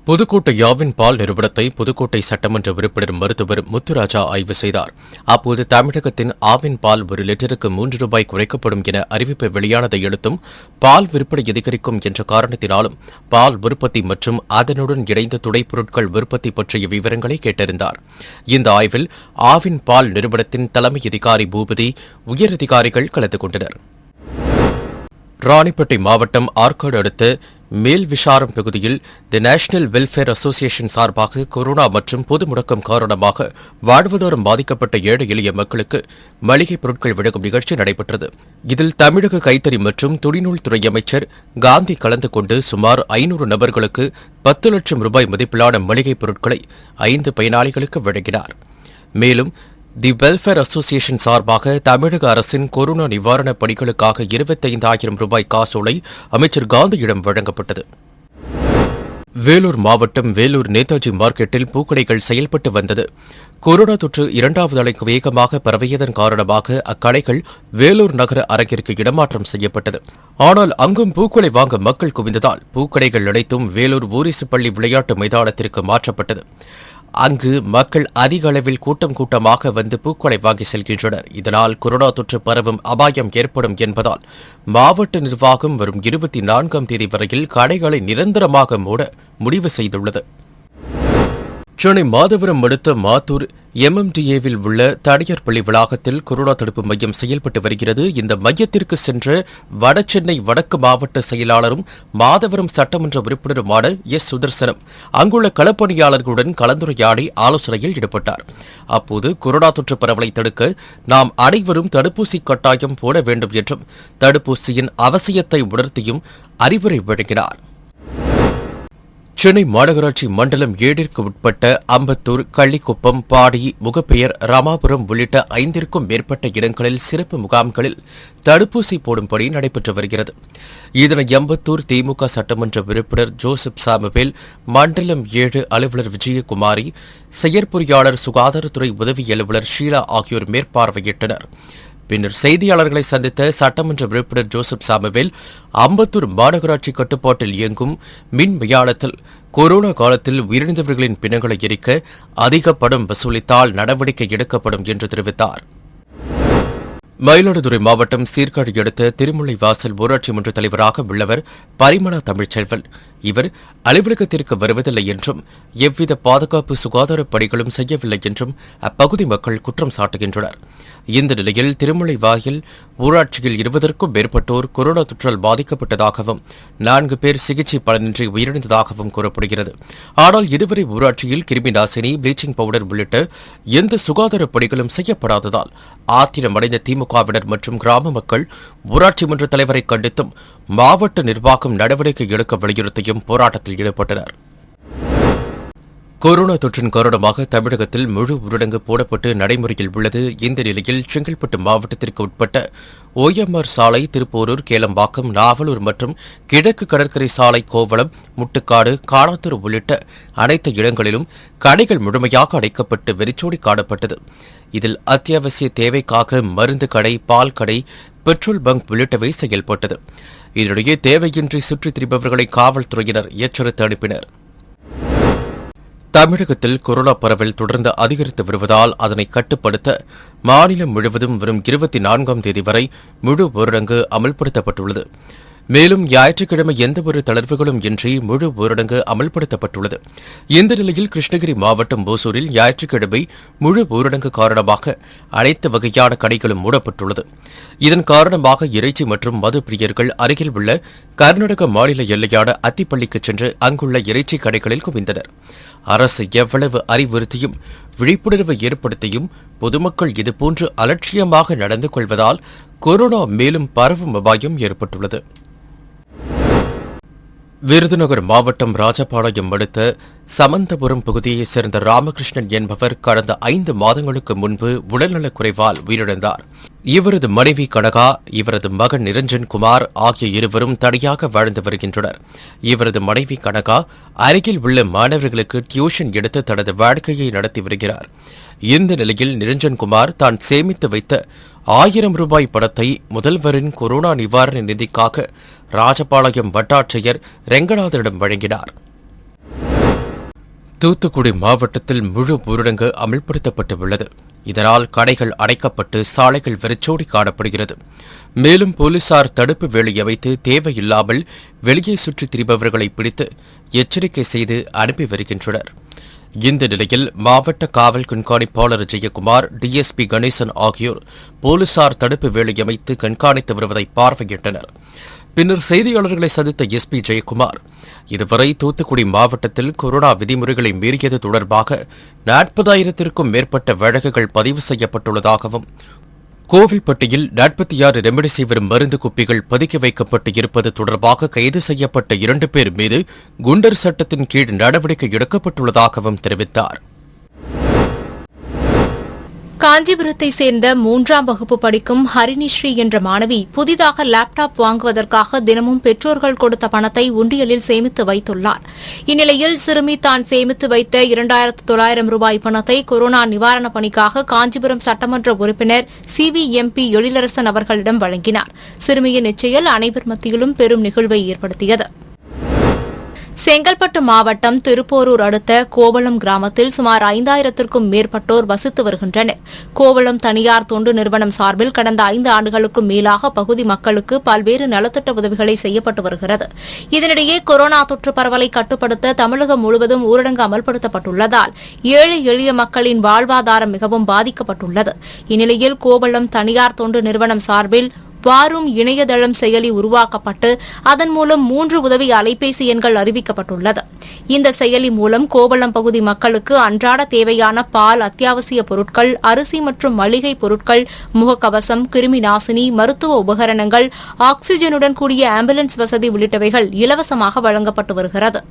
புதுக்கோட்டை யாவின் பால் நிறுவனத்தை புதுக்கோட்டை சட்டமன்ற உறுப்பினர் மருத்துவர் முத்துராஜா ஆய்வு செய்தார். அப்போது தமிழகத்தின் ஆவின் பால் ஒரு லிட்டருக்கு ₹3 குறைக்கப்படும் என அறிவிப்பு வெளியானதை அடுத்தும் பால் விற்பனை அதிகரிக்கும் என்ற காரணத்தினாலும் பால் உற்பத்தி மற்றும் அதனுடன் இணைந்த துணைப்பொருட்கள் உற்பத்தி பற்றிய விவரங்களை கேட்டறிந்தார். இந்த ஆய்வில் ஆவின் பால் நிறுவனத்தின் தலைமை அதிகாரி பூபதி, உயரதிகாரிகள் கலந்து கொண்டனர். ராணிப்பேட்டை மாவட்டம் ஆற்காடு அடுத்த மேல்விசாரம் பகுதியில் தி நேஷனல் வெல்ஃபேர் அசோசியேஷன் சார்பாக கொரோனா மற்றும் பொது முடக்கம் காரணமாக வாழ்வாதாரம் பாதிக்கப்பட்ட ஏழை எளிய மக்களுக்கு மளிகைப் பொருட்கள் வழங்கும் நிகழ்ச்சி நடைபெற்றது. இதில் தமிழக கைத்தறி மற்றும் துணிநூல் துறை அமைச்சர் காந்தி கலந்து கொண்டு சுமார் 500 நபர்களுக்கு ₹10 லட்சம் மதிப்பிலான மளிகைப் பொருட்களை 5 பயனாளிகளுக்கு வழங்கினார். மேலும் தி வெல்ஃபேர் அசோசியேஷன் சார்பாக தமிழக அரசின் கொரோனா நிவாரணப் பணிகளுக்காக ₹25,000 காசோலை அமைச்சர் காந்தியிடம் வழங்கப்பட்டது. வேலூர் மாவட்டம் வேலூர் நேதாஜி மார்க்கெட்டில் பூக்கடைகள் செயல்பட்டு வந்தது. கொரோனா தொற்று 2வது அலைக்கு வேகமாக பரவியதன் காரணமாக அக்கடைகள் வேலூர் நகர அரங்கிற்கு இடமாற்றம் செய்யப்பட்டது. ஆனால் அங்கும் பூக்களை வாங்க மக்கள் குவிந்ததால் பூக்கடைகள் அனைத்தும் வேலூர் ஊரிசு பள்ளி விளையாட்டு மைதானத்திற்கு மாற்றப்பட்டது. அங்கு மக்கள் அதிக அளவில் கூட்டமாக வந்து பூக்களை வாங்கி செல்கின்றனர். இதனால் கொரோனா தொற்று பரவும் அபாயம் ஏற்படும் என்பதால் மாவட்ட நிர்வாகம் வரும் 24ஆம் தேதி வரையில் கடைகளை நிரந்தரமாக மூட முடிவு செய்துள்ளது. சென்னை மாதவரம் அடுத்த மாத்தூர் MMDAவில் உள்ள தனியார் பள்ளி வளாகத்தில் கொரோனா தடுப்பு மையம் செயல்பட்டு வருகிறது. இந்த மையத்திற்கு சென்ற வடசென்னை வடக்கு மாவட்ட செயலாளரும் மாதவரம் சட்டமன்ற உறுப்பினருமான சுதர்சனம் அங்குள்ள களப்பணியாளர்களுடன் கலந்துரையாடி ஆலோசனையில் ஈடுபட்டார். அப்போது கொரோனா தொற்று பரவலை தடுக்க நாம் அனைவரும் தடுப்பூசி கட்டாயம் போட வேண்டும் என்றும் தடுப்பூசியின் அவசியத்தை உணர்த்தியும் அறிவுரை வழங்கினார். சென்னை மாநகராட்சி மண்டலம் 7ற்கு உட்பட்ட அம்பத்தூர், கள்ளிக்குப்பம், பாடி, முகப்பெயர், ராமாபுரம் உள்ளிட்ட 5ற்கும் மேற்பட்ட இடங்களில் சிறப்பு முகாம்களில் தடுப்பூசி போடும் பணி நடைபெற்று வருகிறது. இதனை அம்பத்தூர் திமுக சட்டமன்ற உறுப்பினர் ஜோசப் சாமுவேல், மண்டலம் 7 அலுவலர் விஜயகுமாரி, செயற்பொறியாளர் சுகாதாரத்துறை உதவி அலுவலர் ஷீலா ஆகியோர் மேற்பார்வையிட்டனர். பின்னர் செய்தியாளர்களை சந்தித்த சட்டமன்ற உறுப்பினர் ஜோசப் சாமுவேல், அம்பத்தூர் மாநகராட்சி கட்டுப்பாட்டில் இயங்கும் மின் மயானத்தில் கொரோனா காலத்தில் உயிரிழந்தவர்களின் பிணங்களை எரிக்க அதிக பணம் வசூலித்தால் நடவடிக்கை எடுக்கப்படும் என்று தெரிவித்தார். மயிலாடுதுறை மாவட்டம் சீர்காழி அடுத்த திருமுல்லைவாசல் ஊராட்சி மன்ற தலைவராக உள்ளவர் பரிமளா தமிழ்ச்செல்வன். இவர் அலுவலகத்திற்கு வருவதில்லை என்றும் எவ்வித பாதுகாப்பு சுகாதாரப் பணிகளும் செய்யவில்லை என்றும் அப்பகுதி மக்கள் குற்றம் சாட்டுகின்றனர். இந்த நிலையில் திருமுல்லைவாயில் ஊராட்சியில் 20ற்கும் மேற்பட்டோர் கொரோனா தொற்றால் பாதிக்கப்பட்டதாகவும் 4 பேர் சிகிச்சை பலனின்றி உயிரிழந்ததாகவும் கூறப்படுகிறது. ஆனால் இதுவரை ஊராட்சியில் கிருமி நாசினி, பிளீச்சிங் பவுடர் உள்ளிட்ட எந்த சுகாதாரப் பணிகளும் செய்யப்படாததால் ஆத்திரமடைந்த திமுகவினர் மற்றும் கிராம மக்கள் ஊராட்சி மன்ற தலைவரை கண்டித்தும் மாவட்ட நிர்வாகம் நடவடிக்கை எடுக்க வலியுறுத்தியும் போராட்டத்தில் ஈடுபட்டனர். கொரோனா தொற்றின் காரணமாக தமிழகத்தில் முழு ஊரடங்கு போடப்பட்டு நடைமுறையில் உள்ளது. இந்த நிலையில் செங்கல்பட்டு மாவட்டத்திற்கு உட்பட்ட OMR சாலை, திருப்போரூர், கேளம்பாக்கம், நாவலூர் மற்றும் கிழக்கு கடற்கரை சாலை, கோவளம், முட்டுக்காடு, காணாத்தூர் உள்ளிட்ட அனைத்து இடங்களிலும் கடைகள் முழுமையாக அடைக்கப்பட்டு வெறிச்சோடி காணப்பட்டது. இதில் அத்தியாவசிய தேவைக்காக மருந்து கடை, பால் கடை, பெட்ரோல் பங்க் உள்ளிட்டவை செயல்பட்டது. இதனிடையே தேவையின்றி சுற்றித் திரிபவர்களை காவல்துறையினர் எச்சரித்து அனுப்பினர். தமிழகத்தில் கொரோனா பரவல் தொடர்ந்து அதிகரித்து வருவதால் அதனை கட்டுப்படுத்த மாநிலம் முழுவதும் வரும் 24ஆம் தேதி வரை முழு ஊரடங்கு அமல்படுத்தப்பட்டுள்ளது. மேலும் ஞாயிற்றுக்கிழமை எந்தவொரு தளர்வுகளும் இன்றி முழு ஊரடங்கு அமல்படுத்தப்பட்டுள்ளது. இந்த நிலையில் கிருஷ்ணகிரி மாவட்டம் ஓசூரில் ஞாயிற்றுக்கிழமை முழு ஊரடங்கு காரணமாக அனைத்து வகையான கடைகளும் மூடப்பட்டுள்ளது. இதன் காரணமாக இறைச்சி மற்றும் மது பிரியர்கள் அருகில் உள்ள கர்நாடக மாநில எல்லையான அத்திப்பள்ளிக்கு சென்று அங்குள்ள இறைச்சி கடைகளில் குவிந்தனர். அரசு எவ்வளவு அறிவுறுத்தியும் விழிப்புணர்வு ஏற்படுத்தியும் பொதுமக்கள் இதுபோன்று அலட்சியமாக நடந்து கொள்வதால் கொரோனா மேலும் பரவும் அபாயம் ஏற்பட்டுள்ளது. விருதுநகர் மாவட்டம் ராஜபாளையம் அடுத்த சமந்தபுரம் பகுதியைச் சேர்ந்த ராமகிருஷ்ணன் என்பவர் கடந்த 5 மாதங்களுக்கு முன்பு உடல்நலக் குறைவால் உயிரிழந்தார். இவரது மனைவி கனகா, இவரது மகன் நிரஞ்சன் குமார் ஆகிய இருவரும் தனியாக வாழ்ந்து வருகின்றனர். இவரது மனைவி கனகா அருகில் உள்ள மாணவர்களுக்கு டியூஷன் எடுத்து தனது வாழ்க்கையை நடத்தி வருகிறார். இந்த நிலையில் நிரஞ்சன் குமார் தான் சேமித்து வைத்த ₹1000 பணத்தை முதல்வரின் கொரோனா நிவாரண நிதிக்காக ராஜபாளையம் வட்டாட்சியர் ரெங்கநாதனிடம் வழங்கினார். தூத்துக்குடி மாவட்டத்தில் முழு ஊரடங்கு அமல்படுத்தப்பட்டுள்ளது. இதனால் கடைகள் அடைக்கப்பட்டு சாலைகள் வெறிச்சோடி காணப்படுகிறது. மேலும் போலீசார் தடுப்பு வேலி அமைத்து தேவையில்லாமல் வெளியே சுற்றித் திரிபவர்களை பிடித்து எச்சரிக்கை செய்து அனுப்பி வருகின்றனர். இந்த நிலையில் மாவட்ட காவல் கண்காணிப்பாளர் ஜெயக்குமார், டிஎஸ்பி கணேசன் ஆகியோர் போலீசார் தடுப்பு வேலி அமைத்து கண்காணித்து வருவதை பார்வையிட்டனர். பின்னர் செய்தியாளர்களை சந்தித்த எஸ்பி ஜெயக்குமார், இதுவரை தூத்துக்குடி மாவட்டத்தில் கொரோனா விதிமுறைகளை மீறியது தொடர்பாக 40,000-க்கும் மேற்பட்ட வழக்குகள் பதிவு செய்யப்பட்டுள்ளதாகவும், கோவில்பட்டியில் 46 ரெம்டெசிவிர் மருந்து குப்பிகள் பதுக்கி வைக்கப்பட்டு இருப்பது தொடர்பாக கைது செய்யப்பட்ட 2 பேர் மீது குண்டர் சட்டத்தின் கீழ் நடவடிக்கை எடுக்கப்பட்டுள்ளதாகவும் தெரிவித்தார். காஞ்சிபுரத்தை சேர்ந்த 3ஆம் வகுப்பு படிக்கும் ஹரிணிஸ்ரீ என்ற மாணவி புதிதாக லேப்டாப் வாங்குவதற்காக தினமும் பெற்றோர்கள் கொடுத்த பணத்தை உண்டியலில் சேமித்து வைத்துள்ளார். இந்நிலையில் சிறுமி தான் சேமித்து வைத்த 2,900 ரூபாய் பணத்தை கொரோனா நிவாரணப் பணிக்காக காஞ்சிபுரம் சட்டமன்ற உறுப்பினர் CVMP எழிலரசன் அவர்களிடம் வழங்கினார். சிறுமியின் இச்செயல் அனைவர் மத்தியிலும் பெரும் நிகழ்வை ஏற்படுத்தியது. செங்கல்பட்டு மாவட்டம் திருப்போரூர் அடுத்த கோவளம் கிராமத்தில் சுமார் 5,000-க்கும் மேற்பட்டோர் வசித்து வருகின்றனர். கோவளம் தனியார் தொண்டு நிறுவனம் சார்பில் கடந்த 5 ஆண்டுகளுக்கும் மேலாக பகுதி மக்களுக்கு பல்வேறு நலத்திட்ட உதவிகளை செய்யப்பட்டு வருகிறது. இதனிடையே கொரோனா தொற்று பரவலை கட்டுப்படுத்த தமிழகம் முழுவதும் ஊரடங்கு அமல்படுத்தப்பட்டுள்ளதால் ஏழை எளிய மக்களின் வாழ்வாதாரம் மிகவும் பாதிக்கப்பட்டுள்ளது. இந்நிலையில் கோவளம் தனியார் தொண்டு நிறுவனம் சார்பில் வாரும் இணையதளம் செயலி உருவாக்கப்பட்டு அதன் மூலம் 3 உதவி அலைபேசி எண்கள் அறிவிக்கப்பட்டுள்ளது. இந்த செயலி மூலம் கோவளம் பகுதி மக்களுக்கு அன்றாட தேவையான பால், அத்தியாவசிய பொருட்கள், அரிசி மற்றும் மளிகை பொருட்கள், முகக்கவசம், கிருமி நாசினி, மருத்துவ உபகரணங்கள், ஆக்ஸிஜனுடன் கூடிய ஆம்புலன்ஸ் வசதி உள்ளிட்டவைகள் இலவசமாக வழங்கப்பட்டு வருகிறது.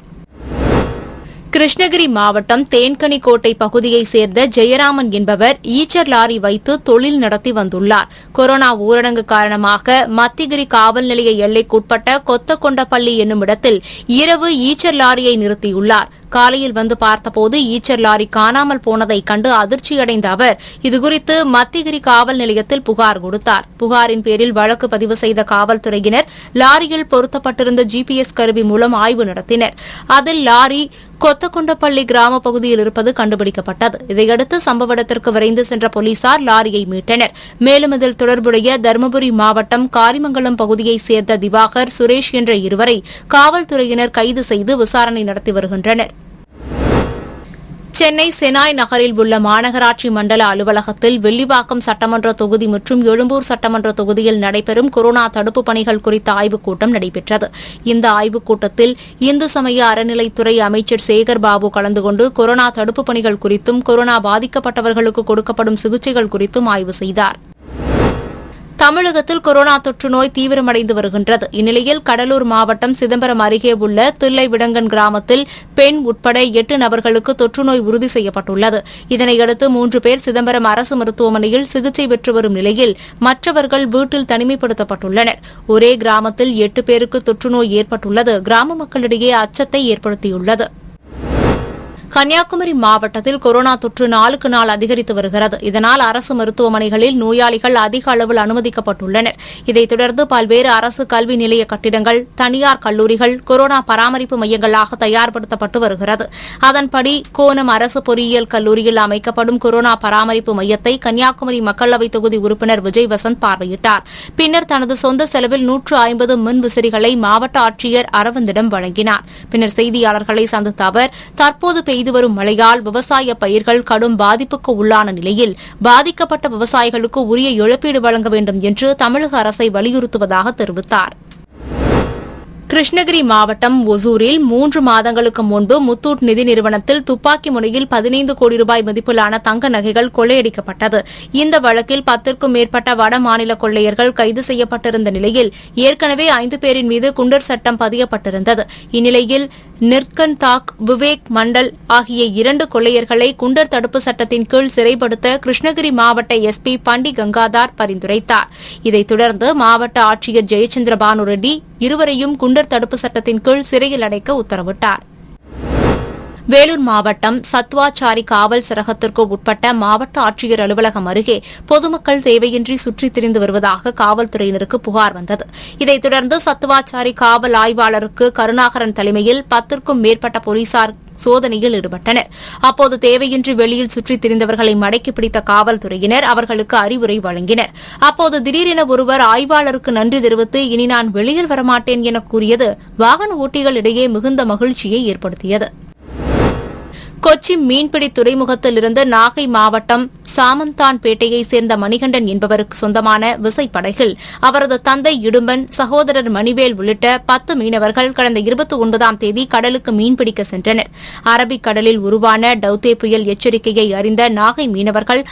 கிருஷ்ணகிரி மாவட்டம் தேன்கனிக்கோட்டை பகுதியைச் சேர்ந்த ஜெயராமன் என்பவர் ஈச்சர் லாரி வைத்து தொழில் நடத்தி வந்துள்ளார். கொரோனா ஊரடங்கு காரணமாக மத்திகிரி காவல் நிலைய எல்லைக்குட்பட்ட கொத்தகொண்டப்பள்ளி என்னும் இடத்தில் இரவு ஈச்சர் லாரியை நிறுத்தியுள்ளார். காலையில் வந்து பார்த்தபோது ஈச்சர் லாரி காணாமல் போனதைக் கண்டு அதிர்ச்சியடைந்த அவர் இதுகுறித்து மத்திகிரி காவல் நிலையத்தில் புகார் கொடுத்தார். புகாரின் பேரில் வழக்கு பதிவு செய்த காவல்துறையினர் லாரியில் பொருத்தப்பட்டிருந்த GPS கருவி மூலம் ஆய்வு நடத்தினர். அதில் லாரி கொத்தகொண்டப்பள்ளி கிராம பகுதியில் இருப்பது கண்டுபிடிக்கப்பட்டது. இதையடுத்து சம்பவ இடத்திற்கு விரைந்து சென்ற போலீசார் லாரியை மீட்டனர். மேலும் இதில் தொடர்புடைய தருமபுரி மாவட்டம் காரிமங்கலம் பகுதியைச் சேர்ந்த திவாகர், சுரேஷ் என்ற இருவரை காவல்துறையினர் கைது செய்து விசாரணை நடத்தி வருகின்றனர். சென்னை செனாய் நகரில் உள்ள மாநகராட்சி மண்டல அலுவலகத்தில் வில்லிவாக்கம் சட்டமன்ற தொகுதி மற்றும் எழும்பூர் சட்டமன்ற தொகுதியில் நடைபெறும் கொரோனா தடுப்புப் பணிகள் குறித்த ஆய்வுக் கூட்டம் நடைபெற்றது. இந்த ஆய்வுக் கூட்டத்தில் இந்து சமய அறநிலைத்துறை அமைச்சர் சேகர் பாபு கலந்து கொண்டு கொரோனா தடுப்புப் பணிகள் குறித்தும் கொரோனா பாதிக்கப்பட்டவர்களுக்கு கொடுக்கப்படும் சிகிச்சைகள் குறித்தும் ஆய்வு செய்தார். தமிழகத்தில் கொரோனா தொற்று நோய் தீவிரமடைந்து வருகின்றது. இந்நிலையில் கடலூர் மாவட்டம் சிதம்பரம் அருகே உள்ள தில்லைவிடங்கன் கிராமத்தில் பெண் உட்பட 8 நபர்களுக்கு தொற்றுநோய் உறுதி செய்யப்பட்டுள்ளது. இதனையடுத்து 3 பேர் சிதம்பரம் அரசு மருத்துவமனையில் சிகிச்சை பெற்று வரும் நிலையில் மற்றவர்கள் வீட்டில் தனிமைப்படுத்தப்பட்டுள்ளனர். ஒரே கிராமத்தில் 8 பேருக்கு தொற்றுநோய் ஏற்பட்டுள்ளது கிராம மக்களிடையே அச்சத்தை ஏற்படுத்தியுள்ளது. கன்னியாகுமரி மாவட்டத்தில் கொரோனா தொற்று நாளுக்கு நாள் அதிகரித்து வருகிறது. இதனால் அரசு மருத்துவமனைகளில் நோயாளிகள் அதிக அளவில் அனுமதிக்கப்பட்டுள்ளனர். இதைத் தொடர்ந்து பல்வேறு அரசு கல்வி நிலைய கட்டிடங்கள், தனியார் கல்லூரிகள் கொரோனா பராமரிப்பு மையங்களாக தயார்படுத்தப்பட்டு வருகிறது. அதன்படி கோனம் அரசு பொறியியல் கல்லூரியில் அமைக்கப்படும் கொரோனா பராமரிப்பு மையத்தை கன்னியாகுமரி மக்களவைத் தொகுதி உறுப்பினர் விஜய் வசந்த் பார்வையிட்டார். பின்னர் தனது சொந்த செலவில் 150 மின் விசிறிகளை மாவட்ட ஆட்சியர் அரவிந்திடம் வழங்கினார். பின்னர் செய்தியாளர்களை சந்தித்த அவர் தற்போது பெய்து வரும் மழையால் விவசாய பயிர்கள் கடும் பாதிப்புக்கு உள்ளான நிலையில் பாதிக்கப்பட்ட விவசாயிகளுக்கு உரிய இழப்பீடு வழங்க வேண்டும் என்று தமிழக அரசை வலியுறுத்துவதாக தெரிவித்தார். கிருஷ்ணகிரி மாவட்டம் ஒசூரில் 3 மாதங்களுக்கு முன்பு முத்தூட் நிதி நிறுவனத்தில் துப்பாக்கி முனையில் 15 கோடி ரூபாய் மதிப்பிலான தங்க நகைகள் கொள்ளையடிக்கப்பட்டது. இந்த வழக்கில் 10க்கும் மேற்பட்ட வட மாநில கொள்ளையர்கள் கைது செய்யப்பட்டிருந்த நிலையில் ஏற்கனவே 5 பேரின் மீது குண்டர் சட்டம் பதியப்பட்டிருந்தது. இந்நிலையில் நிர்கன் தாக், விவேக் மண்டல் ஆகிய 2 கொள்ளையர்களை குண்டர் தடுப்பு சட்டத்தின் கீழ் சிறைப்படுத்த கிருஷ்ணகிரி மாவட்ட SP பண்டி கங்காதார் பரிந்துரைத்தார். இதைத் தொடர்ந்து மாவட்ட ஆட்சியர் ஜெயச்சந்திர பானு ரெட்டி இருவரையும் குண்டர் தடுப்பு சட்டத்தின் கீழ் சிறையில் அடைக்க உத்தரவிட்டார். வேலூர் மாவட்டம் சத்வாச்சாரி காவல் சரகத்திற்கு உட்பட்ட மாவட்ட ஆட்சியர் அலுவலகம் அருகே பொதுமக்கள் தேவையின்றி சுற்றித் திரிந்து வருவதாக காவல்துறையினருக்கு புகார் வந்தது. இதைத் தொடர்ந்து சத்வாச்சாரி காவல் ஆய்வாளருக்கு கருணாகரன் தலைமையில் 10க்கும் மேற்பட்ட போலீசார் சோதனையில் ஈடுபட்டனர். அப்போது தேவையின்றி வெளியில் சுற்றித் திரிந்தவர்களை மடக்கி பிடித்த காவல்துறையினர் அவர்களுக்கு அறிவுரை வழங்கினர். அப்போது திடீரென ஒருவர் ஆய்வாளருக்கு நன்றி தெரிவித்து இனி நான் வெளியில் வரமாட்டேன் என கூறியது வாகன ஓட்டிகளிடையே மிகுந்த மகிழ்ச்சியை ஏற்படுத்தியது. கொச்சி மீன்பிடி துறைமுகத்தில் இருந்து நாகை மாவட்டம் சாமந்தான்பேட்டையை சேர்ந்த மணிகண்டன் என்பவருக்கு சொந்தமான விசைப்படகில் அவரது தந்தை இடும்பன், சகோதரர் மணிவேல் உள்ளிட்ட 10 மீனவர்கள் கடந்த 29ஆம் தேதி கடலுக்கு மீன்பிடிக்க சென்றனர். அரபிக்கடலில் உருவான டவ்தே புயல் எச்சரிக்கையை அறிந்த நாகை மீனவர்கள்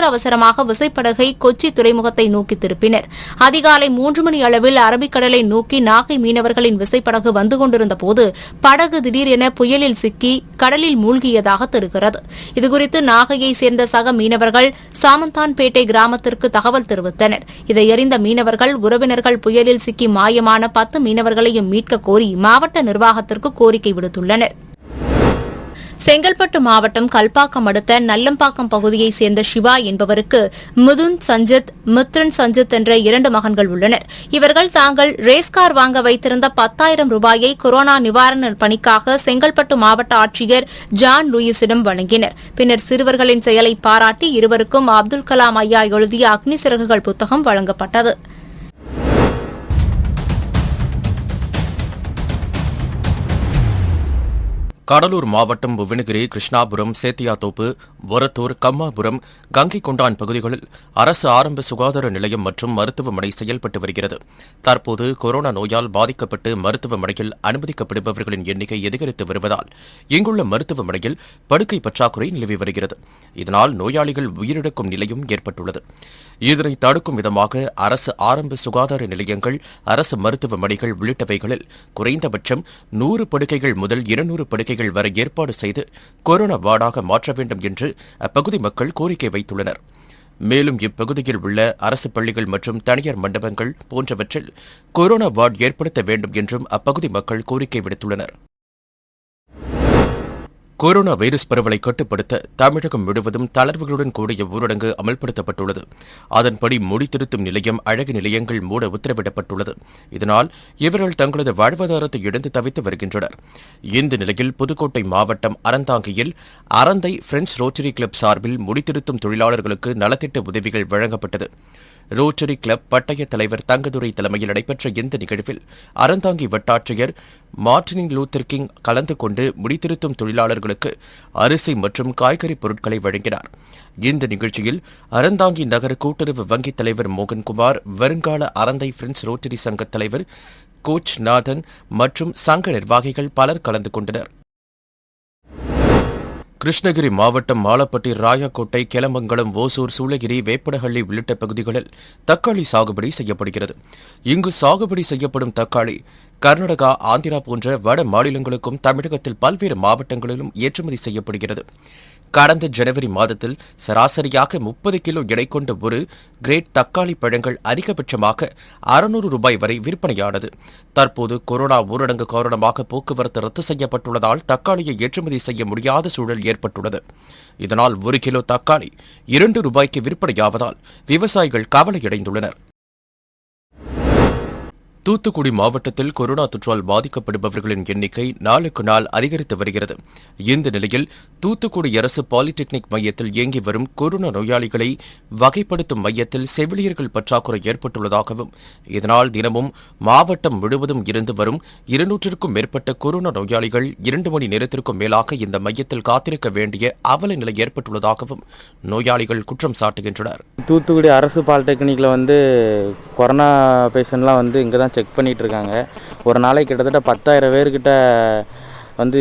அவசரமாக விசைப்படகை கொச்சி துறைமுகத்தை நோக்கி திருப்பினர். அதிகாலை 3 மணி அளவில் அரபிக்கடலை நோக்கி நாகை மீனவர்களின் விசைப்படகு வந்து கொண்டிருந்தபோது படகு திடீரென புயலில் சிக்கி கடலில் மூழ்கியதாக தெரிகிறது. இதுகுறித்து நாகையை சேர்ந்த சக மீனவர்கள் சாமந்தான்பேட்டை கிராமத்திற்கு தகவல் தெரிவித்தனர். இதையறிந்த மீனவர்கள் உறவினர்கள் புயலில் சிக்கி மாயமான 10 மீனவர்களையும் மீட்க கோரி மாவட்ட நிர்வாகத்திற்கு கோரிக்கை விடுத்துள்ளனர். செங்கல்பட்டு மாவட்டம் கல்பாக்கம் அடுத்த நல்லம்பாக்கம் பகுதியைச் சேர்ந்த சிவா என்பவருக்கு முதுன் சஞ்சித், மித்ரன் சஞ்சித் என்ற 2 மகன்கள் உள்ளனர். இவர்கள் தாங்கள் ரேஸ்கார் வாங்க வைத்திருந்த 10,000 ரூபாயை கொரோனா நிவாரண பணிக்காக செங்கல்பட்டு மாவட்ட ஆட்சியர் ஜான் லூயிஸிடம் வழங்கினர். பின்னர் சிறுவர்களின் செயலை பாராட்டி இருவருக்கும் அப்துல் கலாம் ஐயா எழுதிய அக்னி சிறகுகள் புத்தகம் வழங்கப்பட்டது. கடலூர் மாவட்டம் புவனகிரி, கிருஷ்ணாபுரம், சேத்தியாத்தோப்பு, ஒரத்தூர், கம்மாபுரம், கங்கைகொண்டான் பகுதிகளில் அரசு ஆரம்ப சுகாதார நிலையம் மற்றும் மருத்துவமனை செயல்பட்டு வருகிறது. தற்போது கொரோனா நோயால் பாதிக்கப்பட்டு மருத்துவமனையில் அனுமதிக்கப்படுபவர்களின் எண்ணிக்கை அதிகரித்து வருவதால் இங்குள்ள மருத்துவமனையில் படுக்கை பற்றாக்குறை நிலவி வருகிறது. இதனால் நோயாளிகள் உயிரிழக்கும் நிலையும் ஏற்பட்டுள்ளது. இதனை தடுக்கும் விதமாக அரசு ஆரம்ப சுகாதார நிலையங்கள், அரசு மருத்துவமனைகள் உள்ளிட்டவைகளில் குறைந்தபட்சம் 100 படுக்கைகள் முதல் 200 படுக்கைகள் வரை ஏற்பாடு செய்து கொரோனா வார்டாக மாற்ற வேண்டும் என்று அப்பகுதி மக்கள் கோரிக்கை வைத்துள்ளனர். மேலும் இப்பகுதியில் உள்ள அரசு பள்ளிகள் மற்றும் தனியார் மண்டபங்கள் போன்றவற்றில் கொரோனா வார்டு ஏற்படுத்த வேண்டும் என்றும் அப்பகுதி மக்கள் கோரிக்கை விடுத்துள்ளனர். கொரோனா வைரஸ் பரவலை கட்டுப்படுத்த தமிழகம் முழுவதும் தளர்வுகளுடன் கூடிய ஊரடங்கு அமல்படுத்தப்பட்டுள்ளது. அதன்படி முடித்திருத்தும் நிலையம், அழகு நிலையங்கள் மூட உத்தரவிடப்பட்டுள்ளது. இதனால் இவர்கள் தங்களது வாழ்வாதாரத்தை இழந்து தவித்து வருகின்றனர். இந்த நிலையில் புதுக்கோட்டை மாவட்டம் அறந்தாங்கியில் அறந்தை பிரெஞ்ச் ரோட்டரி கிளப் சார்பில் முடித்திருத்தும் தொழிலாளர்களுக்கு நலத்திட்ட உதவிகள் வழங்கப்பட்டது. ரோட்டரி கிளப் பட்டய தலைவர் தங்கதுரை தலைமையில் நடைபெற்ற இந்த நிகழ்வில் அறந்தாங்கி வட்டாட்சியர் மார்டின் லூத்தர் கிங் கலந்து கொண்டு முடித்திருத்தும் தொழிலாளர்களுக்கு அரிசி மற்றும் காய்கறி பொருட்களை வழங்கினார். இந்த நிகழ்ச்சியில் அறந்தாங்கி நகர கூட்டுறவு வங்கித் தலைவர் மோகன்குமார், வருங்கால அறந்தை பிரெஞ்ச் ரோட்டரி சங்க தலைவர் கோச் நாதன் மற்றும் சங்க நிர்வாகிகள் பலர் கலந்து கொண்டனர். கிருஷ்ணகிரி மாவட்டம் மாலப்பட்டி, ராயக்கோட்டை, கெலமங்கலம், ஓசூர், சூளகிரி, வேப்படஹள்ளி உள்ளிட்ட பகுதிகளில் தக்காளி சாகுபடி செய்யப்படுகிறது. இங்கு சாகுபடி செய்யப்படும் தக்காளி கர்நாடகா, ஆந்திரா போன்ற வட மாநிலங்களுக்கும் தமிழகத்தில் பல்வேறு மாவட்டங்களிலும் ஏற்றுமதி செய்யப்படுகிறது. கடந்த ஜனவரி மாதத்தில் சராசரியாக 30 கிலோ எடை கொண்ட ஒரு கிரேட் தக்காளி பழங்கள் அதிகபட்சமாக 600 ரூபாய் வரை விற்பனையானது. தற்போது கொரோனா ஊரடங்கு காரணமாக போக்குவரத்து ரத்து செய்யப்பட்டுள்ளதால் தக்காளியை ஏற்றுமதி செய்ய முடியாத சூழல் ஏற்பட்டுள்ளது. இதனால் 1 கிலோ தக்காளி 2 ரூபாய்க்கு விற்பனையாவதால் விவசாயிகள் கவலையடைந்துள்ளனர். தூத்துக்குடி மாவட்டத்தில் கொரோனா தொற்றால் பாதிக்கப்படுபவர்களின் எண்ணிக்கை நாளுக்கு நாள் அதிகரித்து வருகிறது. இந்த நிலையில் தூத்துக்குடி அரசு பாலிடெக்னிக் மையத்தில் இயங்கி வரும் கொரோனா நோயாளிகளை வகைப்படுத்தும் மையத்தில் செவிலியர்கள் பற்றாக்குறை ஏற்பட்டுள்ளதாகவும், இதனால் தினமும் மாவட்டம் முழுவதும் இருந்து வரும் 200க்கும் மேற்பட்ட கொரோனா நோயாளிகள் 2 மணி நேரத்திற்கும் மேலாக இந்த மையத்தில் காத்திருக்க வேண்டிய அவல நிலை ஏற்பட்டுள்ளதாகவும் நோயாளிகள் குற்றம் சாட்டுகின்றனர். தூத்துக்குடி அரசு பாலிடெக்னிக்கில் கொரோனா பேஷண்ட்லாம் இங்கே தான் செக் பண்ணிகிட்டு இருக்காங்க. ஒரு நாளைக்கு கிட்டத்தட்ட 10,000 பேர்கிட்ட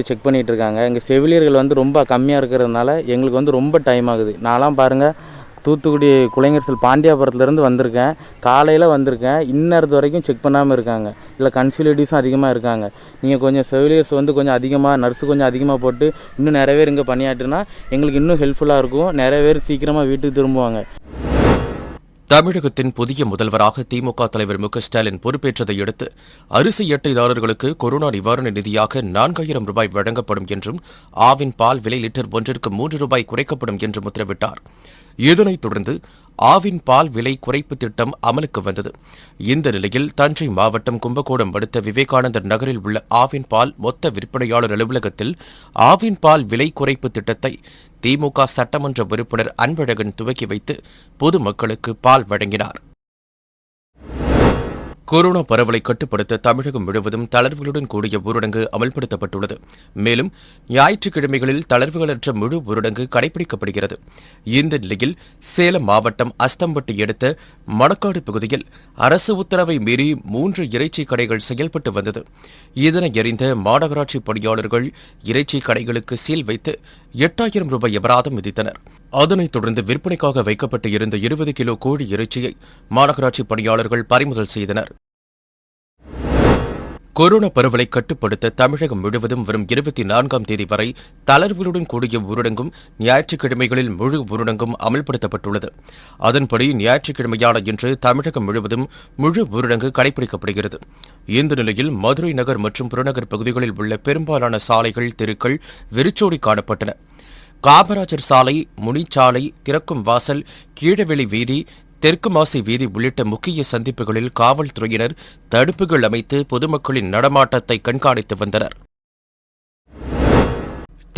செக் பண்ணிகிட்டு இருக்காங்க. எங்கள் செவிலியர்கள் ரொம்ப கம்மியாக இருக்கிறதுனால எங்களுக்கு ரொம்ப டைம் ஆகுது. நான்லாம் பாருங்கள், தூத்துக்குடி குலைஞர்சல் பாண்டியாபுரத்துலேருந்து வந்திருக்கேன். காலையில் வந்திருக்கேன், இன்னும் வரைக்கும் செக் பண்ணாமல் இருக்காங்க. இல்லை கன்சல்டேட்டிவ்ஸும் அதிகமாக இருக்காங்க. நீங்கள் கொஞ்சம் செவிலியர்ஸ் கொஞ்சம் அதிகமாக, நர்ஸு கொஞ்சம் அதிகமாக போட்டு இன்னும் நிறைய பேர் இங்கே பணியாற்றினா எங்களுக்கு இன்னும் ஹெல்ப்ஃபுல்லாக இருக்கும். நிறைய பேர் சீக்கிரமாக வீட்டுக்கு திரும்புவாங்க. தமிழகத்தின் புதிய முதல்வராக திமுக தலைவர் மு.க.ஸ்டாலின் பொறுப்பேற்றதை அடுத்து அரிசி அட்டைதாரர்களுக்கு கொரோனா நிவாரண நிதியாக 4,000 ரூபாய் வழங்கப்படும் என்றும், ஆவின் பால் விலை லிட்டர் ஒன்றிற்கு 3 ரூபாய் குறைக்கப்படும் என்றும் உத்தரவிட்டார். இதனைத் தொடர்ந்து ஆவின் பால் விலை குறைப்பு திட்டம் அமலுக்கு வந்தது. இந்த நிலையில் தஞ்சை மாவட்டம் கும்பகோணம் அடுத்த விவேகானந்தர் நகரில் உள்ள ஆவின் பால் மொத்த விற்பனையாளர் அலுவலகத்தில் ஆவின் பால் விலை குறைப்பு திட்டத்தை திமுக சட்டமன்ற உறுப்பினர் அன்பழகன் துவக்கி வைத்து பொதுமக்களுக்கு பால் வழங்கினார். கொரோனா பரவலை கட்டுப்படுத்த தமிழகம் முழுவதும் தளர்வுகளுடன் கூடிய ஊரடங்கு அமல்படுத்தப்பட்டுள்ளது. மேலும் ஞாயிற்றுக்கிழமைகளில் தளர்வுகளற்ற முழு ஊரடங்கு கடைபிடிக்கப்படுகிறது. இந்த நிலையில் சேலம் மாவட்டம் அஸ்தம்பட்டி அடுத்த மணக்காடு பகுதியில் அரசு உத்தரவை மீறி 3 இறைச்சி கடைகள் செயல்பட்டு வந்தது. இதனை அறிந்த மாநகராட்சி பணியாளர்கள் இறைச்சி கடைகளுக்கு சீல் வைத்து 8000 ரூபாய் அபராதம் விதித்தனர். அதனைத் தொடர்ந்து விற்பனைக்காக வைக்கப்பட்டு இருந்த 20 கிலோ கோழி இறைச்சியை மாநகராட்சி பணியாளர்கள் பறிமுதல் செய்தனர். கொரோனா பரவலை கட்டுப்படுத்த தமிழகம் முழுவதும் வரும் 24ஆம் தேதி வரை தளர்வுகளுடன் கூடிய ஊரடங்கும் ஞாயிற்றுக்கிழமைகளில் முழு ஊரடங்கும் அமல்படுத்தப்பட்டுள்ளது. அதன்படி ஞாயிற்றுக்கிழமையான இன்று தமிழகம் முழுவதும் முழு ஊரடங்கு கடைபிடிக்கப்படுகிறது. இந்த நிலையில் மதுரை நகர் மற்றும் புறநகர் பகுதிகளில் உள்ள பெரும்பாலான சாலைகள், தெருக்கள் வெறிச்சோடி காணப்பட்டன. காமராஜர் சாலை, முனிச்சாலை, திறக்கும் வாசல், கீழவெளி வீதி, தெற்கு மாசி வீதி உள்ளிட்ட முக்கிய சந்திப்புகளில் காவல்துறையினர் தடுப்புகள் அமைத்து பொதுமக்களின் நடமாட்டத்தை கண்காணித்து வந்தனர்.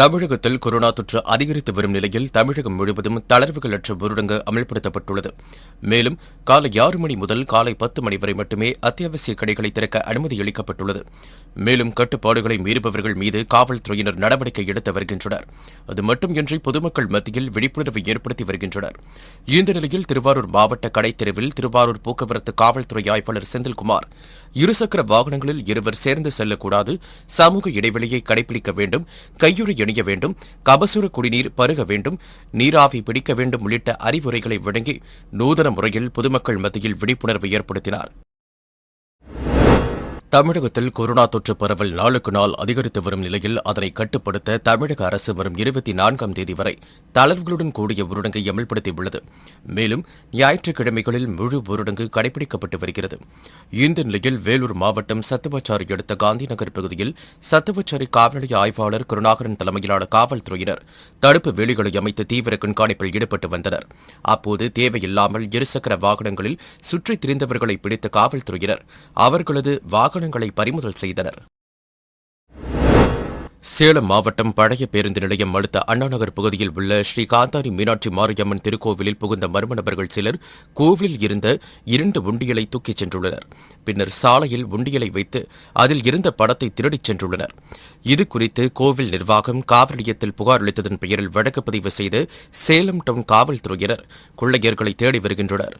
தமிழகத்தில் கொரோனா தொற்று அதிகரித்து வரும் நிலையில் தமிழகம் முழுவதும் தளர்வுகளற்ற ஊரடங்கு அமல்படுத்தப்பட்டுள்ளது. மேலும் காலை 6 மணி முதல் காலை 10 மணி வரை மட்டுமே அத்தியாவசிய கடைகளை திறக்க அனுமதி அளிக்கப்பட்டுள்ளது. மேலும் கட்டுப்பாடுகளை மீறுபவர்கள் மீது காவல்துறையினர் நடவடிக்கை எடுத்து வருகின்றனர். அது மட்டுமின்றி பொதுமக்கள் மத்தியில் விழிப்புணர்வை ஏற்படுத்தி வருகின்றனர். இந்த நிலையில் திருவாரூர் மாவட்ட கடைத்தெருவில் திருவாரூர் போக்குவரத்து காவல்துறை ஆய்வாளர் செந்தில்குமார் இருசக்கர வாகனங்களில் இருவர் சேர்ந்து செல்லக்கூடாது, சமூக இடைவெளியை கடைபிடிக்க வேண்டும், கையுறை அணிய வேண்டும், கபசுர குடிநீர் பருக வேண்டும், நீராவி பிடிக்க வேண்டும் உள்ளிட்ட அறிவுரைகளை வழங்கி நூதன முறையில் பொதுமக்கள் மத்தியில் விழிப்புணர்வை ஏற்படுத்தினார். தமிழகத்தில் கொரோனா தொற்று பரவல் நாளுக்கு நாள் அதிகரித்து வரும் நிலையில் அதனை கட்டுப்படுத்த தமிழக அரசு வரும் 24ஆம் தேதி வரை தளர்வுகளுடன் கூடிய ஊரடங்கை அமல்படுத்தியுள்ளது. மேலும் ஞாயிற்றுக்கிழமைகளில் முழு ஊரடங்கு கடைபிடிக்கப்பட்டு வருகிறது. இந்த நிலையில் வேலூர் மாவட்டம் சத்துவச்சாரி அடுத்த காந்திநகர் பகுதியில் சத்துவச்சாரி காவல் நிலைய ஆய்வாளர் கருணாகரன் தலைமையிலான காவல்துறையினர் தடுப்பு வேலிகளை அமைத்து தீவிர கண்காணிப்பில் ஈடுபட்டு வந்தனர். அப்போது தேவையில்லாமல் இருசக்கர வாகனங்களில் சுற்றித் திரிந்தவர்களை பிடித்த காவல்துறையினர் அவர்களது வாகனங்களை பறிமுதல் செய்தனர். சேலம் மாவட்டம் பழைய பேருந்து நிலையம் அடுத்த அண்ணாநகர் பகுதியில் உள்ள ஸ்ரீ காந்தாரி மீனாட்சி மாரியம்மன் திருக்கோவிலில் புகுந்த மர்ம நபர்கள் சிலர் கோவிலில் இருந்த 2 உண்டியலை தூக்கிச் சென்றுள்ளனர். பின்னர் சாலையில் உண்டியலை வைத்து அதில் இருந்த படத்தை திருடிச் சென்றுள்ளனர். இதுகுறித்து கோவில் நிர்வாகம் காவல் நிலையத்தில் புகார் அளித்ததன் பெயரில் வழக்கு பதிவு செய்து சேலம் டவுன் காவல்துறையினர் கொள்ளையர்களை தேடி வருகின்றனர்.